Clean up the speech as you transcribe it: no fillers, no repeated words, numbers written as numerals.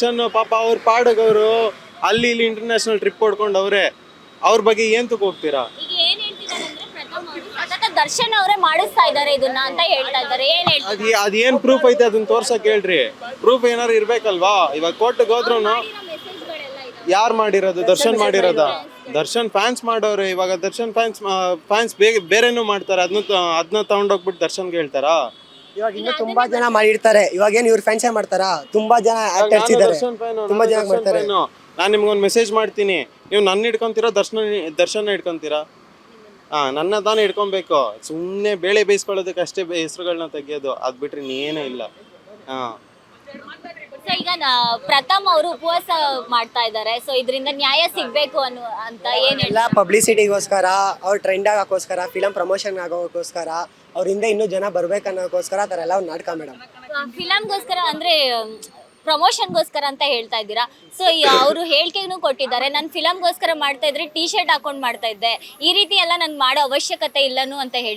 ಪಾಪ ಅವ್ರ ಪಾಡಗವರು ಅಲ್ಲಿ ಇಲ್ಲಿ ಇಂಟರ್ನ್ಯಾಷನಲ್ ಟ್ರಿಪ್ ಹೊಡ್ಕೊಂಡವ್ರೆ. ಅವ್ರ ಬಗ್ಗೆ ಏನ್ ಹೋಗ್ತೀರಾ? ಈಗ ಏನ್ ಹೇಳ್ತಿದ್ದಾರೆ ಅಂದ್ರೆ ಪ್ರಥಮ್ ಅವರು ಸತತ ದರ್ಶನ್ ಅವರೇ ಮಾಡಿಸ್ತಾ ಇದ್ದಾರೆ ಇದನ್ನ ಅಂತ ಹೇಳ್ತಾ ಇದ್ದಾರೆ. ಏನ್ ಹೇಳ್ತಾರೆ? ಅದೇನ್ ಪ್ರೂಫ್ ಐತೆ ಅದನ್ನ ತೋರ್ಸಕ್ ಹೇಳ್ರಿ. ಪ್ರೂಫ್ ಏನಾರು ಇರ್ಬೇಕಲ್ವಾ? ಇವಾಗ ಕೋರ್ಟ್ಗೆ ಹೋದ್ರುನು ಯಾರು ಮಾಡಿರೋದು? ದರ್ಶನ್ ಮಾಡಿರೋದ? ದರ್ಶನ್ ಫ್ಯಾನ್ಸ್ ಮಾಡೋರು. ಇವಾಗ ದರ್ಶನ್ ಫ್ಯಾನ್ಸ್ ಬೇರೆನೂ ಮಾಡ್ತಾರೆ. ಅದನ್ನ ತಗೊಂಡೋಗ್ಬಿಟ್ಟು ದರ್ಶನ್ಗೆ ಹೇಳ್ತಾರಾ? ಇವಾಗ ಇನ್ನೂ ತುಂಬಾ ಜನ ಮಾಡಿರ್ತಾರೆ. ಇವಾಗ ಏನ್ ಇವ್ರ ಫ್ಯಾನ್ಸೇ ಮಾಡ್ತಾರಾ? ತುಂಬಾ ಜನ ಆಕ್ಟರ್ಸ್ ಇದ್ದಾರೆ, ತುಂಬಾ ಜನ ಮಾಡ್ತಾರೆ. ನಾನು ನಿಮ್ಗೊಂದು ಮೆಸೇಜ್ ಮಾಡ್ತೀನಿ, ನೀವು ನನ್ನ ಹಿಡ್ಕೊಂತೀರಾ ದರ್ಶನ ಹಿಡ್ಕೊಂತೀರಾ? ನನ್ನ ತಾನೇ ಹಿಡ್ಕೊಬೇಕು. ಸುಮ್ಮನೆ ಬೇಳೆ ಬೇಯಿಸ್ಕೊಳ್ಳೋದಕ್ಕೆ ಅಷ್ಟೇ ಹೆಸರುಗಳನ್ನ ತೆಗಿಯೋದು, ಅದ್ ಬಿಟ್ರೆ ಇನ್ನೇನೇ ಇಲ್ಲ. ಈಗ ಪ್ರಥಮ್ ಅವರು ಉಪವಾಸ ಮಾಡ್ತಾ ಇದ್ದಾರೆ. ಸೊ ಇದರಿಂದ ನ್ಯಾಯ ಸಿಗ್ಬೇಕು ಅಂತ ಏನ್ ಎಲ್ಲ ಪಬ್ಲಿಸಿಟಿಗೋಸ್ಕರ, ಅವ್ರ ಟ್ರೆಂಡ್ ಆಗೋಕ್ಕೋಸ್ಕರ, ಫಿಲಂ ಪ್ರಮೋಷನ್ ಆಗೋಕ್ಕೋಸ್ಕರ, ಅವ್ರ ಹಿಂದೆ ಇನ್ನೂ ಜನ ಬರ್ಬೇಕನ್ನೋಕ್ಕೋಸ್ಕರ ಆ ಥರ ಎಲ್ಲ ಒಂದು ನಾಟಕ ಮೇಡಮ್. ಫಿಲಂಗೋಸ್ಕರ ಅಂದ್ರೆ ಪ್ರಮೋಷನ್ಗೋಸ್ಕರ ಅಂತ ಹೇಳ್ತಾ ಇದ್ದೀರಾ. ಸೊ ಅವರು ಹೇಳಿಕೆನೂ ಕೊಟ್ಟಿದ್ದಾರೆ, ನಾನು ಫಿಲಂಗೋಸ್ಕರ ಮಾಡ್ತಾ ಇದ್ರೆ ಟೀ ಶರ್ಟ್ ಹಾಕೊಂಡು ಮಾಡ್ತಾ ಇದ್ದೆ, ಈ ರೀತಿ ಎಲ್ಲ ನನ್ಗೆ ಮಾಡೋ ಅವಶ್ಯಕತೆ ಇಲ್ಲನು ಅಂತ ಹೇಳಿ.